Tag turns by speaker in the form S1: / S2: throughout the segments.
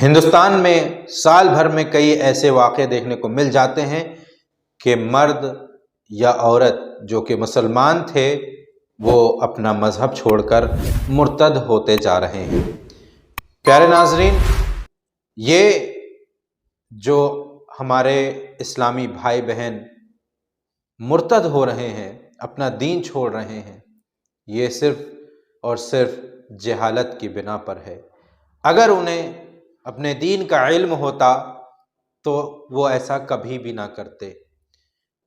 S1: ہندوستان میں سال بھر میں کئی ایسے واقعے دیکھنے کو مل جاتے ہیں کہ مرد یا عورت جو کہ مسلمان تھے وہ اپنا مذہب چھوڑ کر مرتد ہوتے جا رہے ہیں۔ پیارے ناظرین، یہ جو ہمارے اسلامی بھائی بہن مرتد ہو رہے ہیں، اپنا دین چھوڑ رہے ہیں، یہ صرف اور صرف جہالت کی بنا پر ہے۔ اگر انہیں اپنے دین کا علم ہوتا تو وہ ایسا کبھی بھی نہ کرتے۔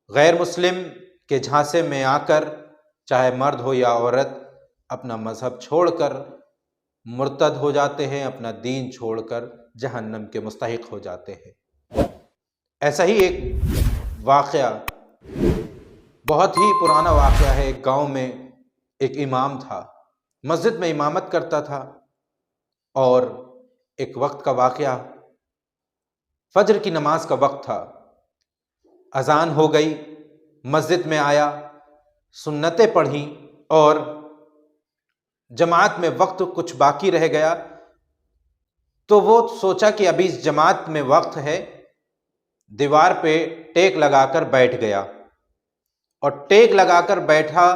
S1: غیر مسلم کے جھانسے میں آ کر چاہے مرد ہو یا عورت اپنا مذہب چھوڑ کر مرتد ہو جاتے ہیں، اپنا دین چھوڑ کر جہنم کے مستحق ہو جاتے ہیں۔ ایسا ہی ایک واقعہ، بہت ہی پرانا واقعہ ہے۔ ایک گاؤں میں ایک امام تھا، مسجد میں امامت کرتا تھا، اور ایک وقت کا واقعہ، فجر کی نماز کا وقت تھا، اذان ہو گئی، مسجد میں آیا، سنتیں پڑھیں، اور جماعت میں وقت کچھ باقی رہ گیا تو وہ سوچا کہ ابھی اس جماعت میں وقت ہے، دیوار پہ ٹیک لگا کر بیٹھ گیا، اور ٹیک لگا کر بیٹھا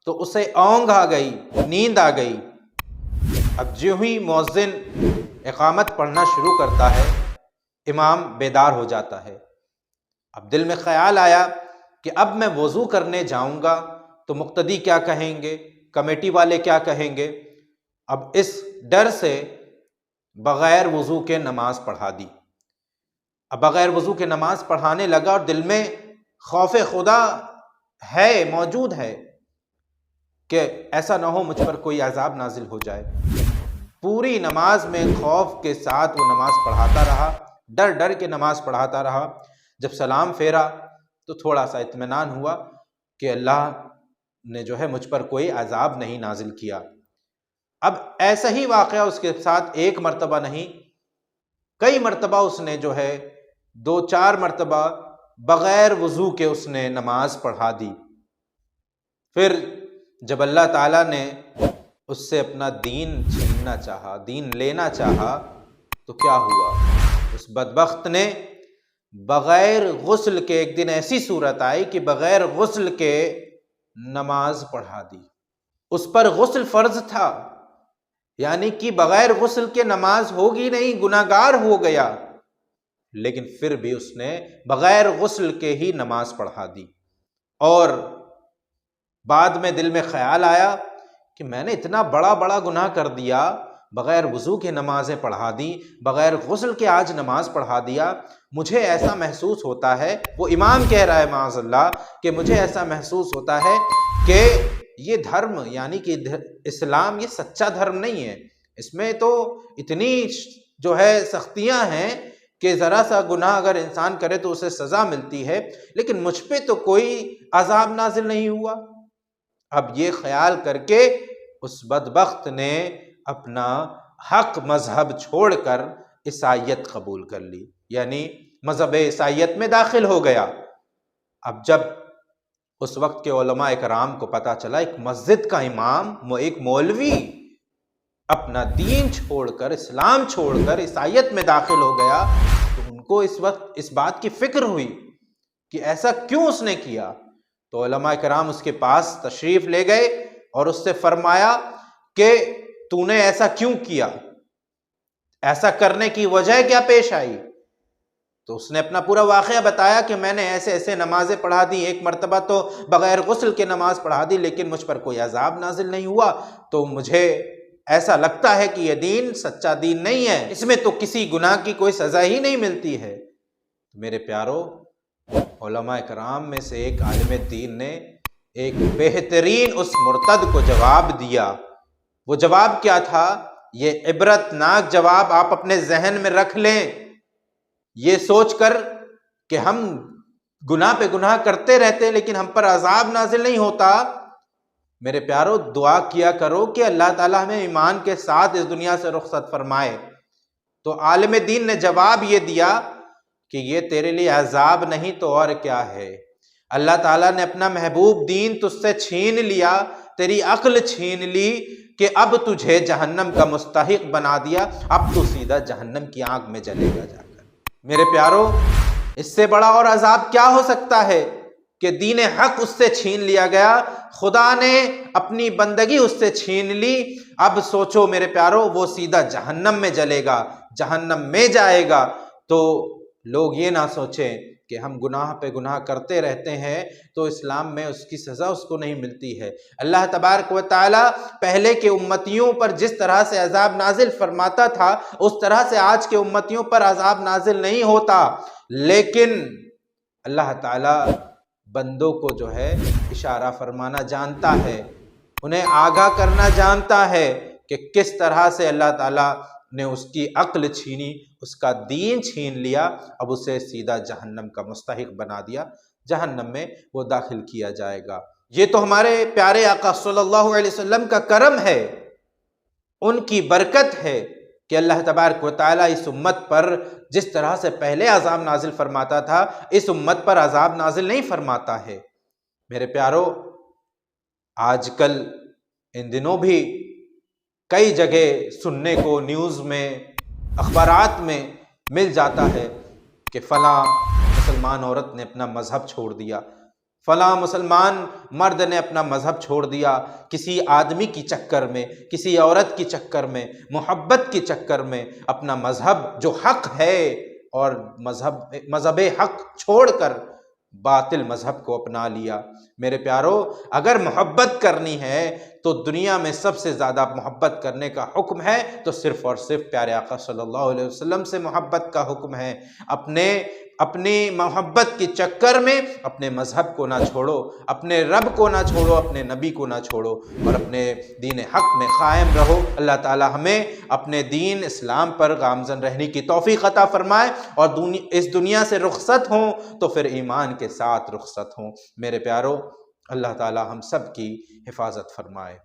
S1: تو اسے اونگ آ گئی، نیند آ گئی۔ اب جو ہی مؤذن اقامت پڑھنا شروع کرتا ہے، امام بیدار ہو جاتا ہے۔ اب دل میں خیال آیا کہ اب میں وضو کرنے جاؤں گا تو مقتدی کیا کہیں گے، کمیٹی والے کیا کہیں گے۔ اب اس ڈر سے بغیر وضو کے نماز پڑھا دی۔ اب بغیر وضو کے نماز پڑھانے لگا، اور دل میں خوف خدا ہے، موجود ہے کہ ایسا نہ ہو مجھ پر کوئی عذاب نازل ہو جائے۔ پوری نماز میں خوف کے ساتھ وہ نماز پڑھاتا رہا، ڈر ڈر کے نماز پڑھاتا رہا۔ جب سلام پھیرا تو تھوڑا سا اطمینان ہوا کہ اللہ نے جو ہے مجھ پر کوئی عذاب نہیں نازل کیا۔ اب ایسا ہی واقعہ اس کے ساتھ ایک مرتبہ نہیں، کئی مرتبہ اس نے جو ہے 2-4 مرتبہ بغیر وضو کے اس نے نماز پڑھا دی۔ پھر جب اللہ تعالیٰ نے اس سے اپنا دین چھیننا چاہا، دین لینا چاہا، تو کیا ہوا؟ اس بدبخت نے بغیر غسل کے، ایک دن ایسی صورت آئی کہ بغیر غسل کے نماز پڑھا دی۔ اس پر غسل فرض تھا، یعنی کہ بغیر غسل کے نماز ہوگی نہیں، گناہگار ہو گیا، لیکن پھر بھی اس نے بغیر غسل کے ہی نماز پڑھا دی۔ اور بعد میں دل میں خیال آیا کہ میں نے اتنا بڑا گناہ کر دیا، بغیر وضو کے نمازیں پڑھا دی، بغیر غسل کے آج نماز پڑھا دیا۔ مجھے ایسا محسوس ہوتا ہے، وہ امام کہہ رہا ہے معاذ اللہ، کہ مجھے ایسا محسوس ہوتا ہے کہ یہ دھرم، یعنی کہ اسلام، یہ سچا دھرم نہیں ہے۔ اس میں تو اتنی جو ہے سختیاں ہیں کہ ذرا سا گناہ اگر انسان کرے تو اسے سزا ملتی ہے، لیکن مجھ پہ تو کوئی عذاب نازل نہیں ہوا۔ اب یہ خیال کر کے اس بدبخت نے اپنا حق مذہب چھوڑ کر عیسائیت قبول کر لی، یعنی مذہب عیسائیت میں داخل ہو گیا۔ اب جب اس وقت کے علماء کرام کو پتہ چلا ایک مسجد کا امام، ایک مولوی اپنا دین چھوڑ کر، اسلام چھوڑ کر عیسائیت میں داخل ہو گیا، تو ان کو اس وقت اس بات کی فکر ہوئی کہ ایسا کیوں اس نے کیا۔ تو علماء کرام اس کے پاس تشریف لے گئے اور اس سے فرمایا کہ تو نے ایسا کیوں کیا، ایسا کرنے کی وجہ کیا پیش آئی؟ تو اس نے اپنا پورا واقعہ بتایا کہ میں نے ایسے ایسے نمازیں پڑھا دی، ایک مرتبہ تو بغیر غسل کے نماز پڑھا دی، لیکن مجھ پر کوئی عذاب نازل نہیں ہوا، تو مجھے ایسا لگتا ہے کہ یہ دین سچا دین نہیں ہے، اس میں تو کسی گناہ کی کوئی سزا ہی نہیں ملتی ہے۔ میرے پیارو، علماء کرام میں سے ایک عالم دین نے ایک بہترین اس مرتد کو جواب دیا۔ وہ جواب کیا تھا؟ یہ عبرت ناک جواب آپ اپنے ذہن میں رکھ لیں، یہ سوچ کر کہ ہم گناہ پہ گناہ کرتے رہتے لیکن ہم پر عذاب نازل نہیں ہوتا۔ میرے پیارو، دعا کیا کرو کہ اللہ تعالیٰ ہمیں ایمان کے ساتھ اس دنیا سے رخصت فرمائے۔ تو عالم دین نے جواب یہ دیا کہ یہ تیرے لیے عذاب نہیں تو اور کیا ہے۔ اللہ تعالیٰ نے اپنا محبوب دین تجھ سے چھین لیا، تیری عقل چھین لی، کہ اب تجھے جہنم کا مستحق بنا دیا، اب تو سیدھا جہنم کی آگ میں جلے گا جا کر۔ میرے پیارو، اس سے بڑا اور عذاب کیا ہو سکتا ہے کہ دین حق اس سے چھین لیا گیا، خدا نے اپنی بندگی اس سے چھین لی۔ اب سوچو میرے پیارو، وہ سیدھا جہنم میں جلے گا، جہنم میں جائے گا۔ تو لوگ یہ نہ سوچیں کہ ہم گناہ پہ گناہ کرتے رہتے ہیں تو اسلام میں اس کی سزا اس کو نہیں ملتی ہے۔ اللہ تبارک و تعالی پہلے کے امتیوں پر جس طرح سے عذاب نازل فرماتا تھا، اس طرح سے آج کے امتیوں پر عذاب نازل نہیں ہوتا، لیکن اللہ تعالی بندوں کو جو ہے اشارہ فرمانا جانتا ہے، انہیں آگاہ کرنا جانتا ہے کہ کس طرح سے اللہ تعالیٰ نے اس کی عقل چھینی، اس کا دین چھین لیا، اب اسے سیدھا جہنم کا مستحق بنا دیا، جہنم میں وہ داخل کیا جائے گا۔ یہ تو ہمارے پیارے آقا صلی اللہ علیہ وسلم کا کرم ہے، ان کی برکت ہے کہ اللہ تبارک و تعالیٰ اس امت پر جس طرح سے پہلے عذاب نازل فرماتا تھا، اس امت پر عذاب نازل نہیں فرماتا ہے۔ میرے پیارو، آج کل ان دنوں بھی کئی جگہ سننے کو نیوز میں، اخبارات میں مل جاتا ہے کہ فلاں مسلمان عورت نے اپنا مذہب چھوڑ دیا، فلاں مسلمان مرد نے اپنا مذہب چھوڑ دیا، کسی آدمی کی چکر میں، کسی عورت کی چکر میں، محبت کی چکر میں اپنا مذہب جو حق ہے اور مذہب حق چھوڑ کر باطل مذہب کو اپنا لیا۔ میرے پیارو، اگر محبت کرنی ہے تو دنیا میں سب سے زیادہ محبت کرنے کا حکم ہے تو صرف اور صرف پیارے آقا صلی اللہ علیہ وسلم سے محبت کا حکم ہے۔ اپنی محبت کے چکر میں اپنے مذہب کو نہ چھوڑو، اپنے رب کو نہ چھوڑو، اپنے نبی کو نہ چھوڑو، اور اپنے دین حق میں قائم رہو۔ اللہ تعالی ہمیں اپنے دین اسلام پر گامزن رہنے کی توفیق عطا فرمائے، اور اس دنیا سے رخصت ہوں تو پھر ایمان کے ساتھ رخصت ہوں۔ میرے پیارو، اللہ تعالی ہم سب کی حفاظت فرمائے۔